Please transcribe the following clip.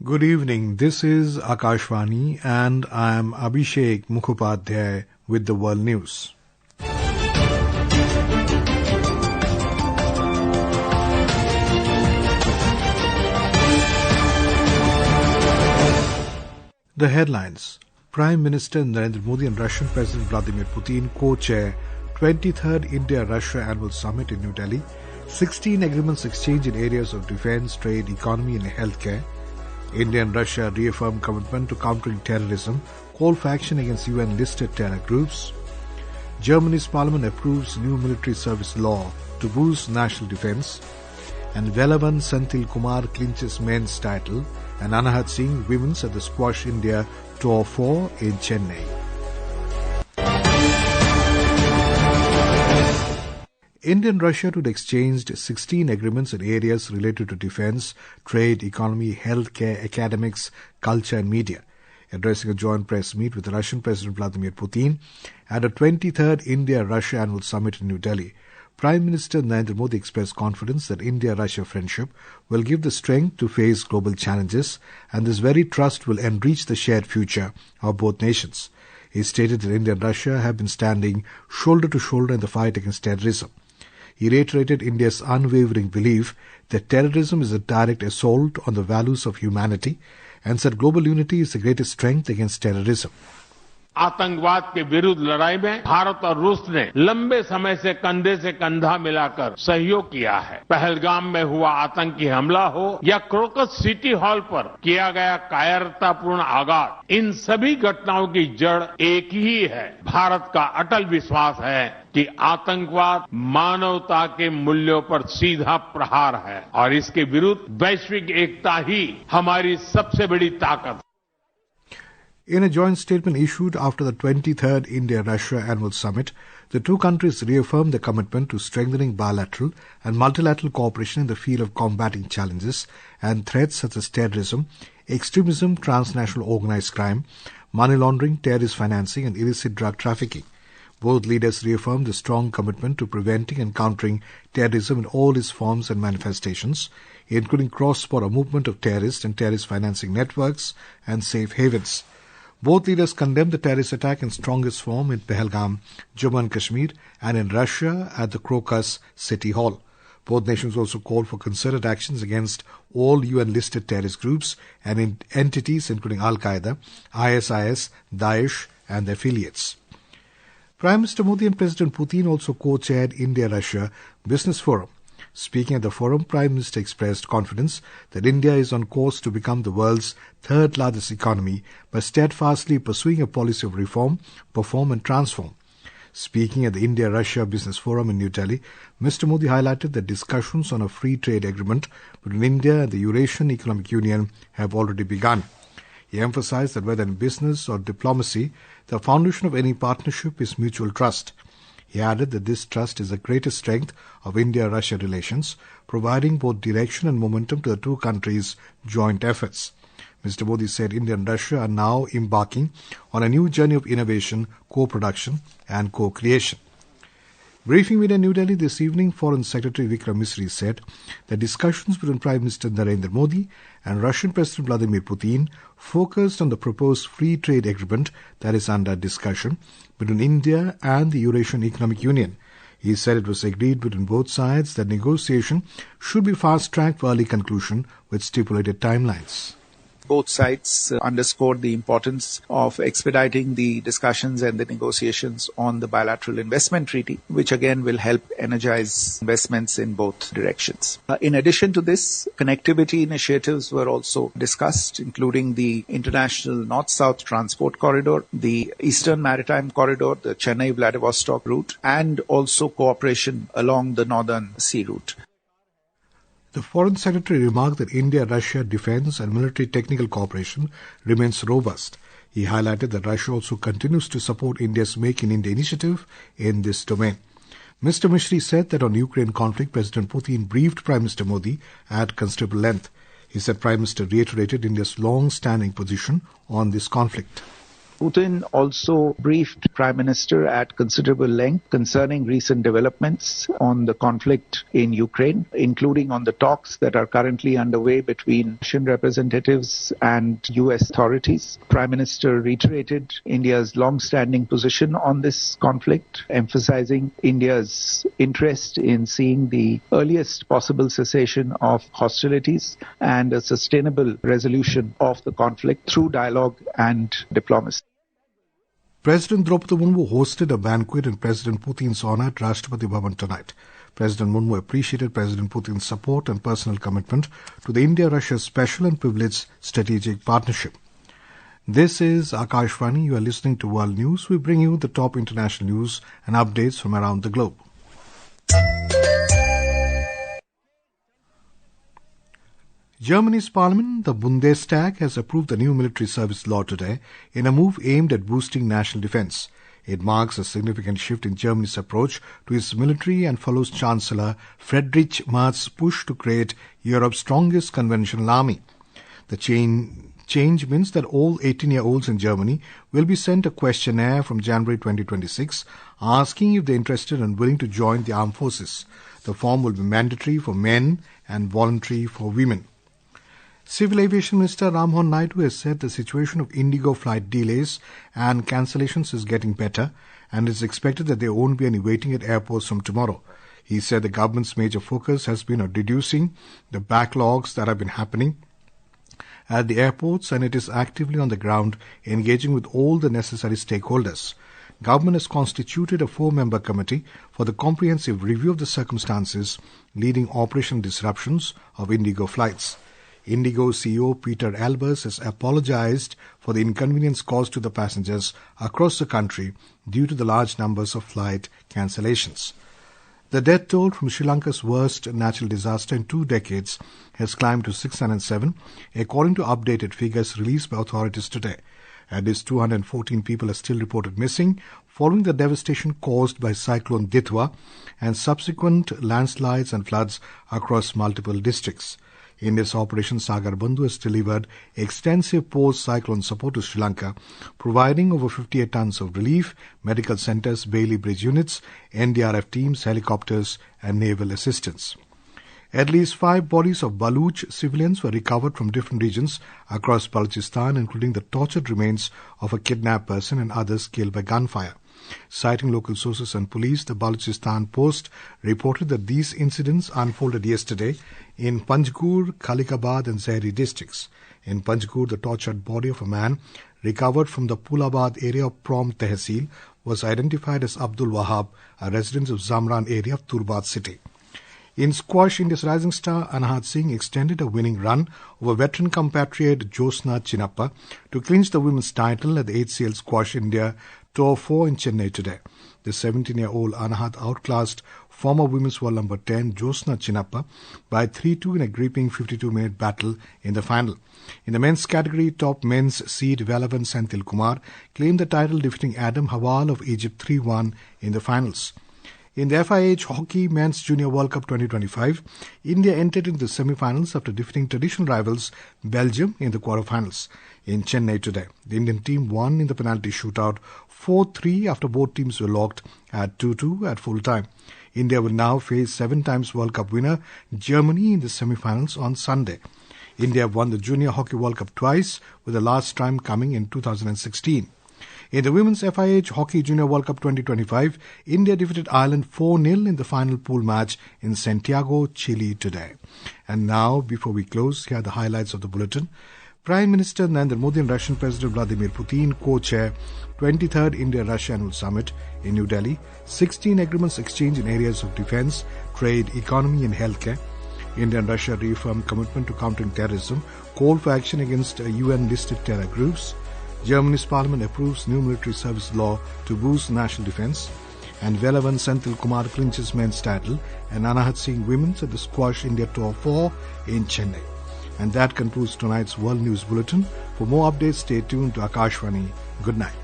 Good evening. This is Akashvani and I am Abhishek Mukhopadhyay with the World News. The headlines. Prime Minister Narendra Modi and Russian President Vladimir Putin co-chair 23rd India-Russia Annual Summit in New Delhi. 16 agreements exchanged in areas of defence, trade, economy and healthcare. India and Russia reaffirm commitment to countering terrorism, call for action against UN-listed terror groups. Germany's parliament approves new military service law to boost national defence. And Velavan Senthil Kumar clinches men's title and Anahat Singh women's at the Squash India Tour 4 in Chennai. India and Russia had exchanged 16 agreements in areas related to defence, trade, economy, healthcare, academics, culture and media. Addressing a joint press meet with Russian President Vladimir Putin at a 23rd India-Russia Annual Summit in New Delhi, Prime Minister Narendra Modi expressed confidence that India-Russia friendship will give the strength to face global challenges and this very trust will enrich the shared future of both nations. He stated that India and Russia have been standing shoulder to shoulder in the fight against terrorism. He reiterated India's unwavering belief that terrorism is a direct assault on the values of humanity and said global unity is the greatest strength against terrorism. आतंकवाद के विरुद्ध लड़ाई में भारत और रूस ने लंबे समय से कंधे से कंधा मिलाकर सहयोग किया है। पहलगाम में हुआ आतंकी हमला हो या क्रोकस सिटी हॉल पर किया गया कायरतापूर्ण आघात, इन सभी घटनाओं की जड़ एक ही है। भारत का अटल विश्वास है कि आतंकवाद मानवता के मूल्यों पर सीधा प्रहार है और इसके विरुद्ध वैश्विक एकता ही हमारी सबसे बड़ी ताकत है। In a joint statement issued after the 23rd India-Russia Annual Summit, the two countries reaffirmed their commitment to strengthening bilateral and multilateral cooperation in the field of combating challenges and threats such as terrorism, extremism, transnational organized crime, money laundering, terrorist financing and illicit drug trafficking. Both leaders reaffirmed the strong commitment to preventing and countering terrorism in all its forms and manifestations, including cross-border movement of terrorists and terrorist financing networks and safe havens. Both leaders condemned the terrorist attack in strongest form in Pahalgam, Jammu and Kashmir, and in Russia at the Crocus City Hall. Both nations also called for concerted actions against all UN-listed terrorist groups and entities including Al-Qaeda, ISIS, Daesh and their affiliates. Prime Minister Modi and President Putin also co-chaired India-Russia Business Forum. Speaking at the forum, Prime Minister expressed confidence that India is on course to become the world's third largest economy by steadfastly pursuing a policy of reform, perform and transform. Speaking at the India-Russia Business Forum in New Delhi, Mr. Modi highlighted that discussions on a free trade agreement between India and the Eurasian Economic Union have already begun. He emphasized that whether in business or diplomacy, the foundation of any partnership is mutual trust. He added that this trust is the greatest strength of India-Russia relations, providing both direction and momentum to the two countries' joint efforts. Mr. Modi said India and Russia are now embarking on a new journey of innovation, co-production and co-creation. Briefing media in New Delhi this evening, Foreign Secretary Vikram Misri said that discussions between Prime Minister Narendra Modi and Russian President Vladimir Putin focused on the proposed free trade agreement that is under discussion between India and the Eurasian Economic Union. He said it was agreed between both sides that negotiation should be fast-tracked for early conclusion with stipulated timelines. Both sides underscored the importance of expediting the discussions and the negotiations on the bilateral investment treaty, which again will help energize investments in both directions. In addition to this, connectivity initiatives were also discussed, including the International North-South Transport Corridor, the Eastern Maritime Corridor, the Chennai-Vladivostok route, and also cooperation along the Northern Sea route. The Foreign Secretary remarked that India-Russia defence and military technical cooperation remains robust. He highlighted that Russia also continues to support India's Make in India initiative in this domain. Mr. Misri said that on Ukraine conflict, President Putin briefed Prime Minister Modi at considerable length. He said Prime Minister reiterated India's long-standing position on this conflict. Putin also briefed Prime Minister at considerable length concerning recent developments on the conflict in Ukraine, including on the talks that are currently underway between Russian representatives and US authorities. Prime Minister reiterated India's long-standing position on this conflict, emphasizing India's interest in seeing the earliest possible cessation of hostilities and a sustainable resolution of the conflict through dialogue and diplomacy. President Draupadi Murmu hosted a banquet in President Putin's honor at Rashtrapati Bhavan tonight. President Murmu appreciated President Putin's support and personal commitment to the India-Russia special and privileged strategic partnership. This is Akashvani. You are listening to World News. We bring you the top international news and updates from around the globe. Germany's parliament, the Bundestag, has approved the new military service law today in a move aimed at boosting national defense. It marks a significant shift in Germany's approach to its military and follows Chancellor Friedrich Merz's push to create Europe's strongest conventional army. The change means that all 18-year-olds in Germany will be sent a questionnaire from January 2026 asking if they're interested and willing to join the armed forces. The form will be mandatory for men and voluntary for women. Civil Aviation Minister Rammohan Naidu has said the situation of Indigo flight delays and cancellations is getting better, and it's expected that there won't be any waiting at airports from tomorrow. He said the government's major focus has been on reducing the backlogs that have been happening at the airports, and it is actively on the ground engaging with all the necessary stakeholders. Government has constituted a 4-member committee for the comprehensive review of the circumstances leading operational disruptions of Indigo flights. Indigo CEO Peter Albers has apologized for the inconvenience caused to the passengers across the country due to the large numbers of flight cancellations. The death toll from Sri Lanka's worst natural disaster in 2 decades has climbed to 607, according to updated figures released by authorities today. At least 214 people are still reported missing following the devastation caused by Cyclone Dithwa and subsequent landslides and floods across multiple districts. India's Operation Sagar Bandhu has delivered extensive post-cyclone support to Sri Lanka, providing over 58 tons of relief, medical centres, Bailey Bridge units, NDRF teams, helicopters and naval assistance. At least 5 bodies of Baluch civilians were recovered from different regions across Balochistan, including the tortured remains of a kidnapped person and others killed by gunfire. Citing local sources and police, the Balochistan Post reported that these incidents unfolded yesterday in Panjgur, Khalikabad and Zehri districts. In Panjgur, the tortured body of a man recovered from the Pulabad area of Prom Tehsil was identified as Abdul Wahab, a resident of Zamran area of Turbad city. In squash, India's rising star Anahat Singh extended a winning run over veteran compatriot Josna Chinappa to clinch the women's title at the HCL Squash India Tour 4 in Chennai today. The 17-year-old Anahat outclassed former women's world number 10 Josna Chinappa by 3-2 in a gripping 52-minute battle in the final. In the men's category, top men's seed Velavan Senthil Kumar claimed the title, defeating Adam Hawal of Egypt 3-1 in the finals. In the FIH Hockey Men's Junior World Cup 2025, India entered into the semi-finals after defeating traditional rivals Belgium in the quarter-finals. In Chennai today, the Indian team won in the penalty shootout 4-3 after both teams were locked at 2-2 at full time. India will now face 7 times World Cup winner Germany in the semi-finals on Sunday. India won the Junior Hockey World Cup twice, with the last time coming in 2016. In the Women's FIH Hockey Junior World Cup 2025, India defeated Ireland 4-0 in the final pool match in Santiago, Chile today. And now, before we close, here are the highlights of the bulletin. Prime Minister Narendra Modi and Russian President Vladimir Putin co-chair 23rd India-Russia Annual Summit in New Delhi. 16 agreements exchanged in areas of defence, trade, economy and healthcare. India and Russia reaffirmed commitment to countering terrorism. Call for action against UN-listed terror groups. Germany's parliament approves new military service law to boost national defence. And Velavan Senthil Kumar clinches men's title. And Anahat Singh women's at the Squash India Tour 4 in Chennai. And that concludes tonight's World News Bulletin. For more updates, stay tuned to Akashvani. Good night.